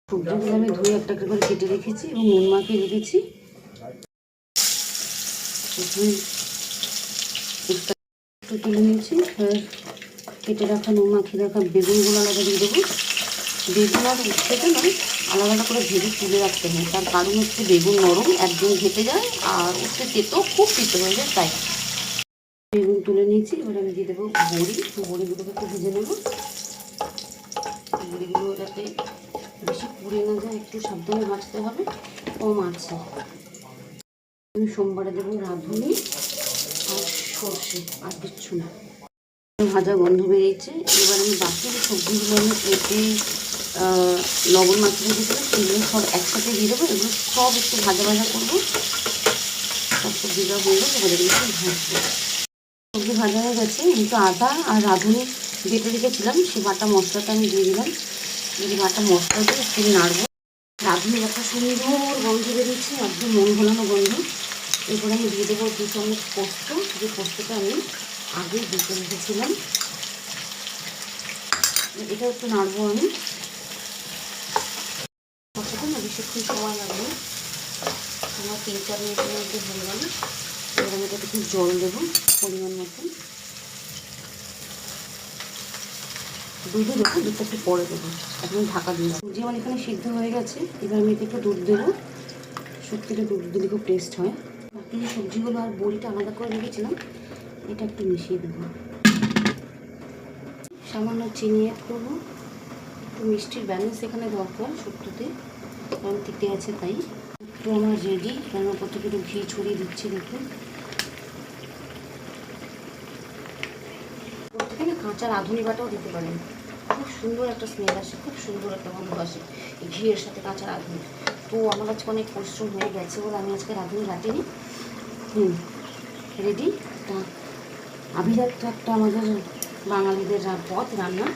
সবজিগুলো আমি ধুয়ে একটা একটা করে কেটে রেখেছি এবং নুন মাখিয়ে রেখেছি। একটু তুলে নিয়েছি, কেটে রাখা নুন মাখিয়ে রাখা বেগুনগুলো আলাদা দিয়ে দেবো। বেগুন আর উচ্ছেটা নয়, আলাদা আলাদা করে ভেজে তুলে রাখতে হয়। তার কারণ হচ্ছে বেগুন নরম, একদম ঘেটে যায়, আর উচ্ছে তেতো খুব তেতো হয়ে যায়। তাই বেগুন তুলে নিয়েছি। এবার আমি দিয়ে দেবো বড়িগুলোকে একটু ভেজে নেবো। বড়িগুলো যাতে বেশি পুড়ে না যায়, একটু সাবধানে ভাজতে হবে, কম আছে। আমি সোমবারে দেবো রাঁধুনি আর সর্ষে, আর কিচ্ছু না। ভাজা গন্ধ বেরিয়েছে। এবার আমি বাকি যে সবজিগুলো আমি কেটে লবণ মাখিয়ে রেখেছিলাম সেগুলো সব একসাথে দিয়ে দেবো। এগুলো সব একটু ভাজা ভাজা করবো। সব সবজিটা হয়ে গেছে, এবার এগুলো একটু ভাজবো। সবজি ভাজা হয়ে গেছে। একটু আদা আর রাঁধুনি বেটে রেখেছিলাম, সেই বাটা মশলাটা আমি দিয়ে দিলাম। যদি বাটা মশলা দিয়ে একটু নাড়বো। রাঁধুনির একটা সুন্দর গন্ধ বেরিয়েছে, একদম মন ভোলানো গন্ধ। এরপরে আমি দিয়ে দেবো 2 চামচ পোস্ত, যে পোস্তটা আমি আগে বেটে রেখেছিলাম। এটা একটু নাড়বো আমি। মশলাটা না বেশিক্ষণ সময় লাগবে, আমার 3-4 মিনিটের মধ্যে হয়ে গেল। এবার আমি এটাতে একটু জল দেবো পরিমাণ মতন। দুধও দেবো, দুধটা একটু পরে দেবো, এখন ঢাকা দিয়ে দেবো। সবজি আমার এখানে সিদ্ধ হয়ে গেছে। এবার আমি এতে একটু দুধ দেবো। সত্যিটা দুধ দিলে খুব টেস্ট হয়। বাকি যে সবজিগুলো আর বড়িটা আলাদা করে রেখেছিলাম, এটা একটু মিশিয়ে দেবো। সামান্য চিনি অ্যাড করবো। একটু মিষ্টির ব্যালেন্স এখানে দরকার সত্যতে, কারণ তিতে আছে তাই। একটু আমার রেডি। রান্নার পর থেকে একটু ঘি ছড়িয়ে দিচ্ছি, দেখুন। প্রত্যেকে না কাঁচা রাঁধুনি বাটাও দিতে পারেন, খুব সুন্দর একটা স্মেল আসে, খুব সুন্দর একটা গন্ধ আসে এই ঘিয়ের সাথে কাঁচা রাঁধুনি। তো আমার আজকে অনেক পরিশ্রম হয়ে গেছে বলে আমি আজকে রাঁধুনি বাটিনি। রেডি। আভিজাত্য একটা আমাদের বাঙালিদের পথ রান্না,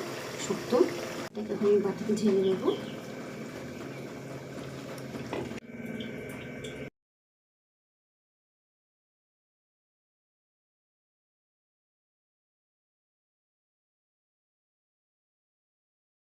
শুক্তো। এটাকে আমি বাটিতে ঢেলে নেবো।